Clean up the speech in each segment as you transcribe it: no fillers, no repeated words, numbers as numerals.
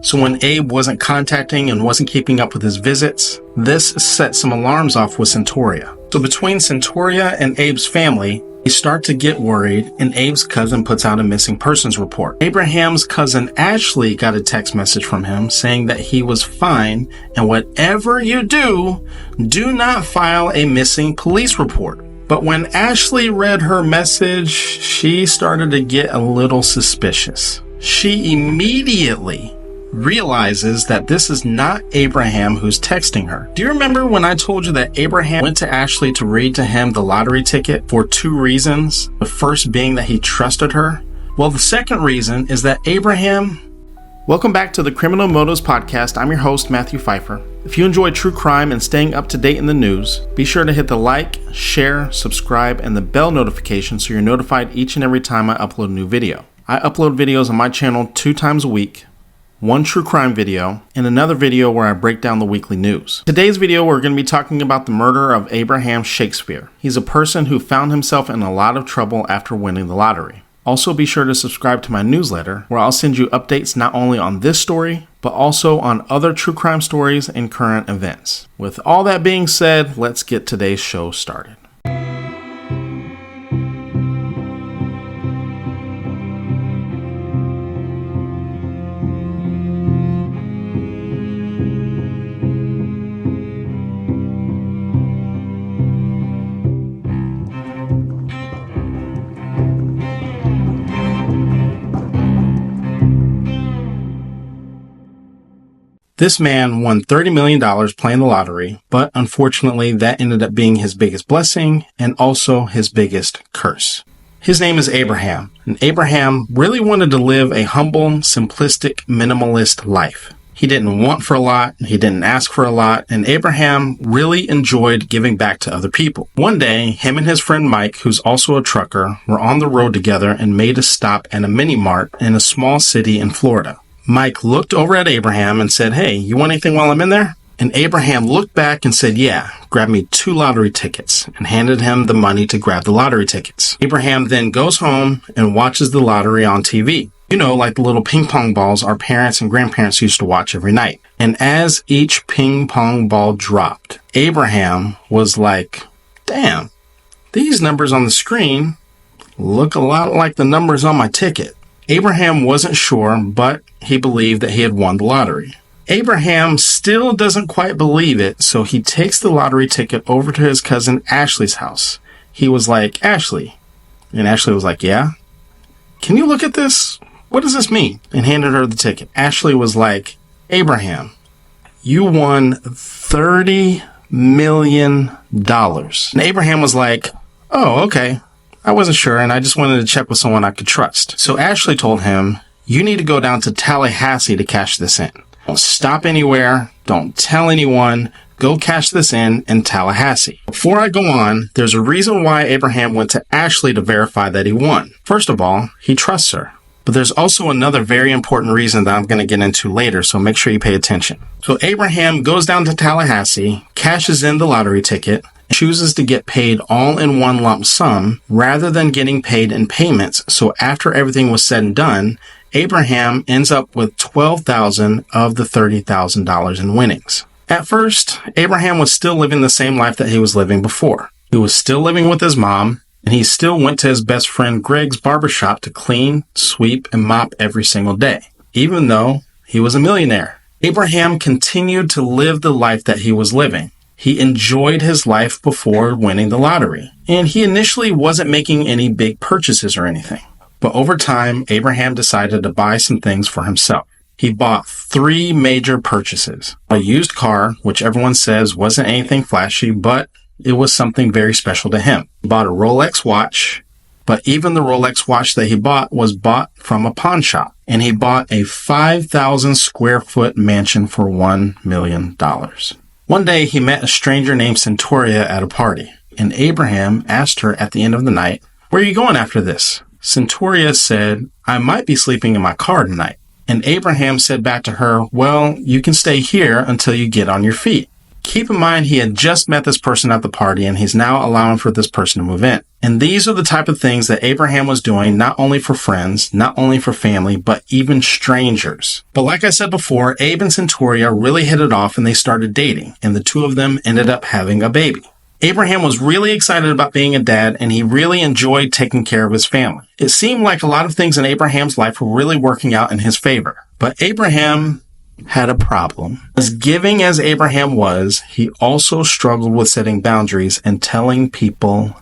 So when Abe wasn't contacting and wasn't keeping up with his visits, this set some alarms off with Centauria. So between Centauria and Abe's family, they start to get worried, and Abe's cousin puts out a missing persons report. Abraham's cousin Ashley got a text message from him saying that he was fine, and whatever you do, do not file a missing police report. But when Ashley read her message, she started to get a little suspicious. She immediately realizes that this is not Abraham who's texting her. Do you remember when I told you that Abraham went to Ashley to read to him the lottery ticket for 2 reasons? The first being that he trusted her. Well, the second reason is that Abraham... Welcome back to the Criminal Motives Podcast. I'm your host, Matthew Pfeiffer. If you enjoy true crime and staying up to date in the news, be sure to hit the like, share, subscribe, and the bell notification so you're notified each and every time I upload a new video. I upload videos on my channel 2 times a week. 1 true crime video, and another video where I break down the weekly news. Today's video, we're going to be talking about the murder of Abraham Shakespeare. He's a person who found himself in a lot of trouble after winning the lottery. Also, be sure to subscribe to my newsletter, where I'll send you updates not only on this story, but also on other true crime stories and current events. With all that being said, let's get today's show started. This man won $30 million playing the lottery, but unfortunately that ended up being his biggest blessing and also his biggest curse. His name is Abraham, and Abraham really wanted to live a humble, simplistic, minimalist life. He didn't want for a lot, he didn't ask for a lot, and Abraham really enjoyed giving back to other people. One day, him and his friend Mike, who's also a trucker, were on the road together and made a stop at a mini mart in a small city in Florida. Mike looked over at Abraham and said, "Hey, you want anything while I'm in there?" And Abraham looked back and said, "Yeah, grab me 2 lottery tickets," and handed him the money to grab the lottery tickets. Abraham then goes home and watches the lottery on TV. You know, like the little ping pong balls our parents and grandparents used to watch every night. And as each ping pong ball dropped, Abraham was like, "Damn, these numbers on the screen look a lot like the numbers on my ticket." Abraham wasn't sure, but he believed that he had won the lottery. Abraham still doesn't quite believe it, so he takes the lottery ticket over to his cousin Ashley's house. He was like, "Ashley." And Ashley was like, "Yeah? Can you look at this? What does this mean?" And handed her the ticket. Ashley was like, "Abraham, you won $30 million. And Abraham was like, "Oh, okay. I wasn't sure, and I just wanted to check with someone I could trust." So Ashley told him, "You need to go down to Tallahassee to cash this in. Don't stop anywhere. Don't tell anyone. Go cash this in Tallahassee." Before I go on, there's a reason why Abraham went to Ashley to verify that he won. First of all, he trusts her. But there's also another very important reason that I'm going to get into later, so make sure you pay attention. So Abraham goes down to Tallahassee, cashes in the lottery ticket, chooses to get paid all in one lump sum rather than getting paid in payments. So after everything was said and done, Abraham ends up with $12,000 of the $30,000 in winnings. At first, Abraham was still living the same life that he was living before. He was still living with his mom, and he still went to his best friend Greg's barbershop to clean, sweep, and mop every single day, even though he was a millionaire. Abraham continued to live the life that he was living. He enjoyed his life before winning the lottery, and he initially wasn't making any big purchases or anything. But over time, Abraham decided to buy some things for himself. He bought 3 major purchases. A used car, which everyone says wasn't anything flashy, but it was something very special to him. He bought a Rolex watch, but even the Rolex watch that he bought was bought from a pawn shop. And he bought a 5,000 square foot mansion for $1 million. One day, he met a stranger named Centauria at a party, and Abraham asked her at the end of the night, "Where are you going after this?" Centauria said, "I might be sleeping in my car tonight." And Abraham said back to her, "Well, you can stay here until you get on your feet." Keep in mind, he had just met this person at the party, and he's now allowing for this person to move in. And these are the type of things that Abraham was doing, not only for friends, not only for family, but even strangers. But like I said before, Abe and Centuria really hit it off and they started dating, and the two of them ended up having a baby. Abraham was really excited about being a dad, and he really enjoyed taking care of his family. It seemed like a lot of things in Abraham's life were really working out in his favor. But Abraham had a problem. As giving as Abraham was, he also struggled with setting boundaries and telling people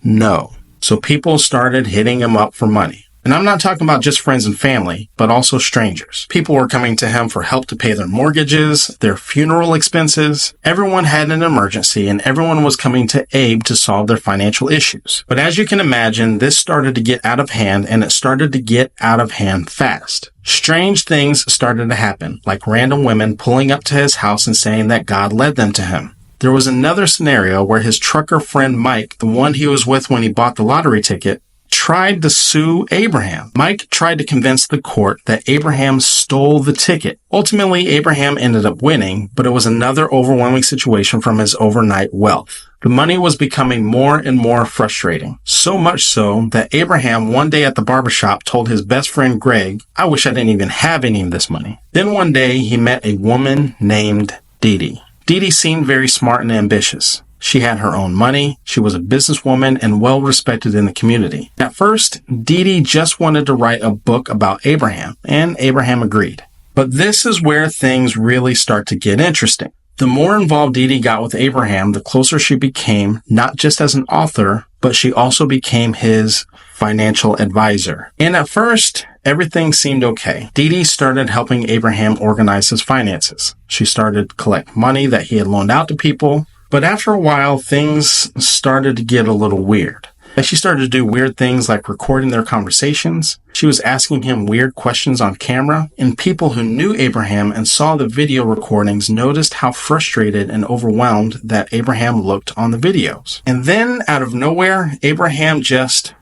no. So people started hitting him up for money. And I'm not talking about just friends and family, but also strangers. People were coming to him for help to pay their mortgages, their funeral expenses. Everyone had an emergency, and everyone was coming to Abe to solve their financial issues. But as you can imagine, this started to get out of hand, and it started to get out of hand fast. Strange things started to happen, like random women pulling up to his house and saying that God led them to him. There was another scenario where his trucker friend Mike, the one he was with when he bought the lottery ticket, tried to sue Abraham. Mike tried to convince the court that Abraham stole the ticket. Ultimately, Abraham ended up winning, but it was another overwhelming situation from his overnight wealth. The money was becoming more and more frustrating. So much so that Abraham one day at the barbershop told his best friend Greg, "I wish I didn't even have any of this money." Then one day he met a woman named Dee Dee. Dee Dee seemed very smart and ambitious. She had her own money, she was a businesswoman, and well respected in the community. At first, Dee Dee just wanted to write a book about Abraham, and Abraham agreed. But this is where things really start to get interesting. The more involved Dee Dee got with Abraham, the closer she became, not just as an author, but she also became his financial advisor. And at first, everything seemed okay. Dee Dee started helping Abraham organize his finances. She started to collect money that he had loaned out to people. But after a while, things started to get a little weird. She started to do weird things like recording their conversations. She was asking him weird questions on camera, and people who knew Abraham and saw the video recordings noticed how frustrated and overwhelmed that Abraham looked on the videos. And then, out of nowhere, Abraham just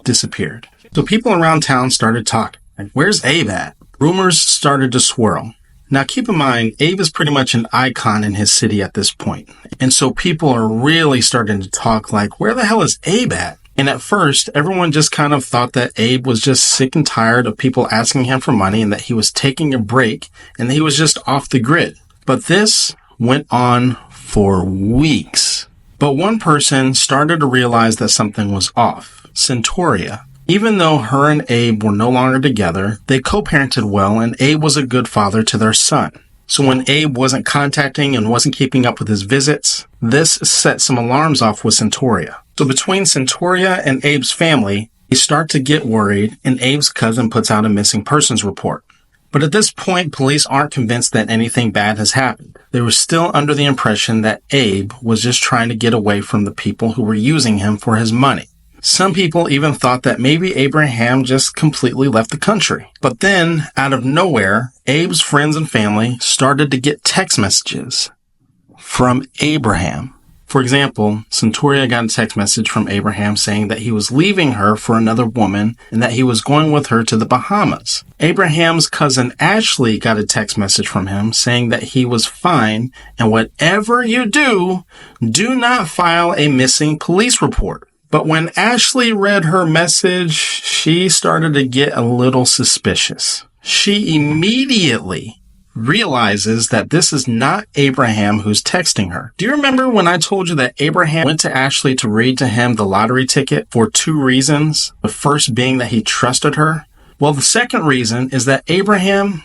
disappeared. So people around town started talking. Like, where's Abe at? Rumors started to swirl. Now, keep in mind, Abe is pretty much an icon in his city at this point. And so people are really starting to talk like, where the hell is Abe at? And at first, everyone just kind of thought that Abe was just sick and tired of people asking him for money and that he was taking a break and that he was just off the grid. But this went on for weeks. But one person started to realize that something was off. Centuria. Even though her and Abe were no longer together, they co-parented well, and Abe was a good father to their son. So when Abe wasn't contacting and wasn't keeping up with his visits, this set some alarms off with Centuria. So between Centuria and Abe's family, they start to get worried, and Abe's cousin puts out a missing persons report. But at this point, police aren't convinced that anything bad has happened. They were still under the impression that Abe was just trying to get away from the people who were using him for his money. Some people even thought that maybe Abraham just completely left the country. But then, out of nowhere, Abe's friends and family started to get text messages from Abraham. For example, Centuria got a text message from Abraham saying that he was leaving her for another woman and that he was going with her to the Bahamas. Abraham's cousin Ashley got a text message from him saying that he was fine and whatever you do, do not file a missing police report. But when Ashley read her message, she started to get a little suspicious. She immediately realizes that this is not Abraham who's texting her. Do you remember when I told you that Abraham went to Ashley to read to him the lottery ticket for 2 reasons? The first being that he trusted her. Well, the second reason is that Abraham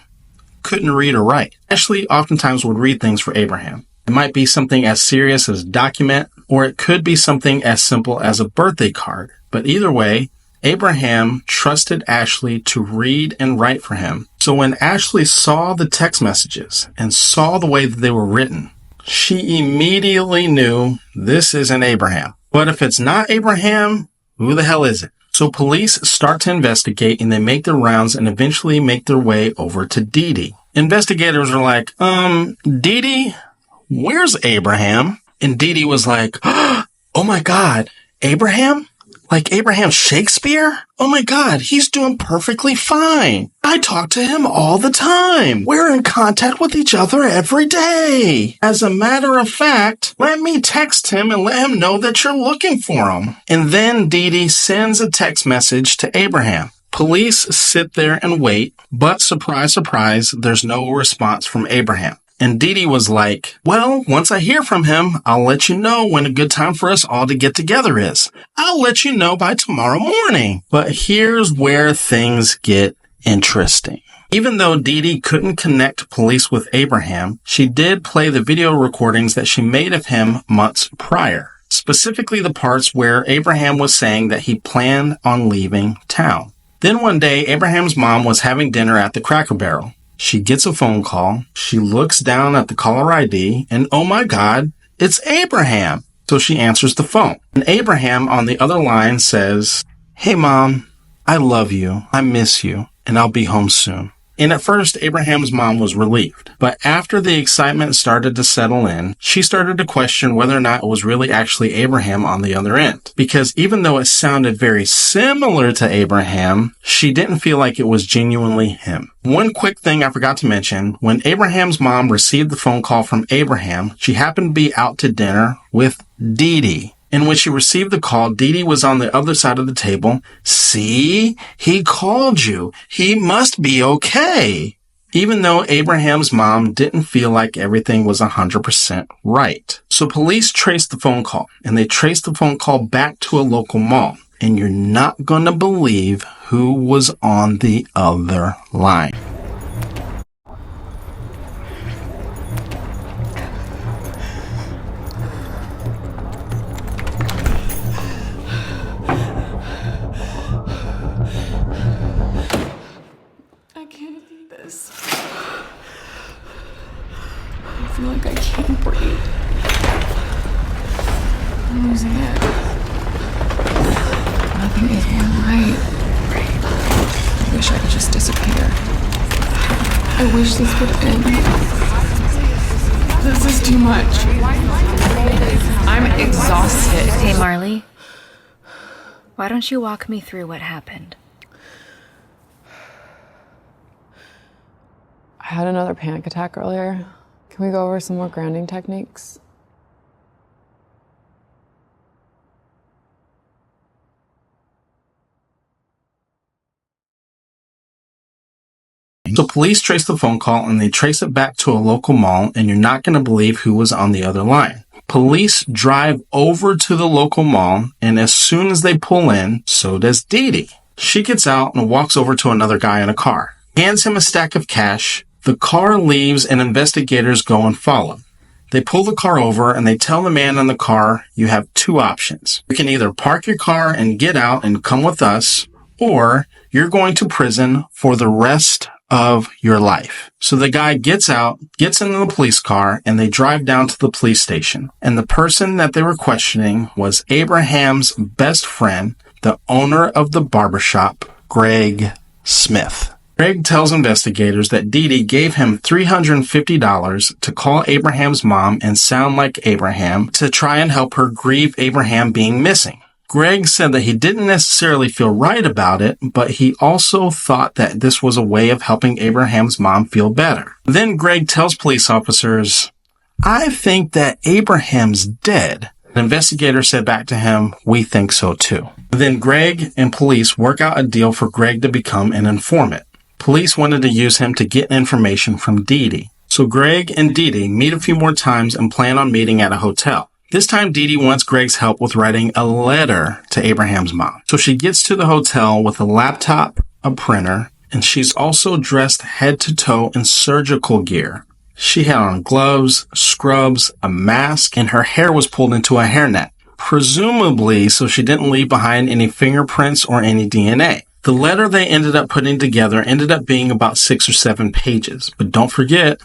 couldn't read or write. Ashley oftentimes would read things for Abraham. It might be something as serious as a document, or it could be something as simple as a birthday card. But either way, Abraham trusted Ashley to read and write for him. So when Ashley saw the text messages and saw the way that they were written, she immediately knew this isn't Abraham. But if it's not Abraham, who the hell is it? So police start to investigate and they make their rounds and eventually make their way over to Dee Dee. Investigators are like, Dee Dee? Where's Abraham? And Dee Dee was like, oh my God, Abraham? Like Abraham Shakespeare? Oh my God, he's doing perfectly fine. I talk to him all the time. We're in contact with each other every day. As a matter of fact, let me text him and let him know that you're looking for him. And then Dee Dee sends a text message to Abraham. Police sit there and wait, but surprise, surprise, there's no response from Abraham. And Dee Dee was like, well, once I hear from him, I'll let you know when a good time for us all to get together is. I'll let you know by tomorrow morning. But here's where things get interesting. Even though Dee Dee couldn't connect police with Abraham, she did play the video recordings that she made of him months prior. Specifically the parts where Abraham was saying that he planned on leaving town. Then one day, Abraham's mom was having dinner at the Cracker Barrel. She gets a phone call. She looks down at the caller ID and oh my God, it's Abraham. So she answers the phone. And Abraham on the other line says, hey mom, I love you. I miss you and I'll be home soon. And at first, Abraham's mom was relieved. But after the excitement started to settle in, she started to question whether or not it was really actually Abraham on the other end. Because even though it sounded very similar to Abraham, she didn't feel like it was genuinely him. One quick thing I forgot to mention, when Abraham's mom received the phone call from Abraham, she happened to be out to dinner with Dee Dee. And when she received the call, Dee Dee was on the other side of the table. See? He called you. He must be okay. Even though Abraham's mom didn't feel like everything was 100% right. So police traced the phone call, and they traced the phone call back to a local mall. And you're not going to believe who was on the other line. I feel like I can't breathe. I'm losing it. Nothing is going right. I wish I could just disappear. I wish this could end. This is too much. I'm exhausted. Hey, Marley. Why don't you walk me through what happened? I had another panic attack earlier. Can we go over some more grounding techniques? So police trace the phone call and they trace it back to a local mall, and you're not going to believe who was on the other line. Police drive over to the local mall, and as soon as they pull in, so does Dee Dee. She gets out and walks over to another guy in a car, hands him a stack of cash. The car leaves and investigators go and follow. They pull the car over and they tell the man in the car, you have two options. You can either park your car and get out and come with us, or you're going to prison for the rest of your life. So the guy gets out, gets into the police car, and they drive down to the police station. And the person that they were questioning was Abraham's best friend, the owner of the barbershop, Greg Smith. Greg tells investigators that Dee Dee gave him $350 to call Abraham's mom and sound like Abraham to try and help her grieve Abraham being missing. Greg said that he didn't necessarily feel right about it, but he also thought that this was a way of helping Abraham's mom feel better. Then Greg tells police officers, I think that Abraham's dead. The investigator said back to him, we think so too. Then Greg and police work out a deal for Greg to become an informant. Police wanted to use him to get information from Dee Dee. So Greg and Dee Dee meet a few more times and plan on meeting at a hotel. This time Dee Dee wants Greg's help with writing a letter to Abraham's mom. So she gets to the hotel with a laptop, a printer, and she's also dressed head to toe in surgical gear. She had on gloves, scrubs, a mask, and her hair was pulled into a hairnet. Presumably so she didn't leave behind any fingerprints or any DNA. The letter they ended up putting together ended up being about 6 or 7 pages. But don't forget,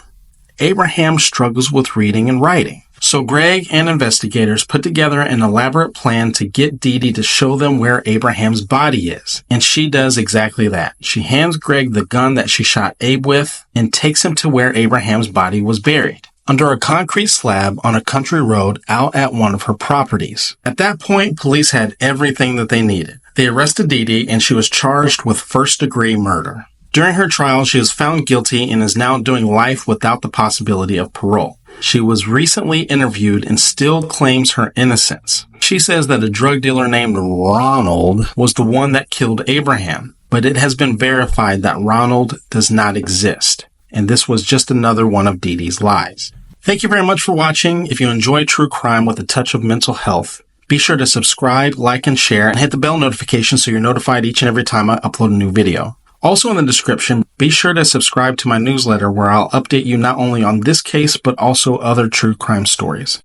Abraham struggles with reading and writing. So Greg and investigators put together an elaborate plan to get Dee Dee to show them where Abraham's body is. And she does exactly that. She hands Greg the gun that she shot Abe with and takes him to where Abraham's body was buried. under a concrete slab on a country road out at one of her properties. At that point, police had everything that they needed. They arrested Dee Dee and she was charged with first-degree murder. During her trial, she was found guilty and is now doing life without the possibility of parole. She was recently interviewed and still claims her innocence. She says that a drug dealer named Ronald was the one that killed Abraham, but it has been verified that Ronald does not exist, and this was just another one of Dee Dee's lies. Thank you very much for watching. If you enjoy true crime with a touch of mental health, be sure to subscribe, like, and share, and hit the bell notification so you're notified each and every time I upload a new video. Also in the description, be sure to subscribe to my newsletter where I'll update you not only on this case, but also other true crime stories.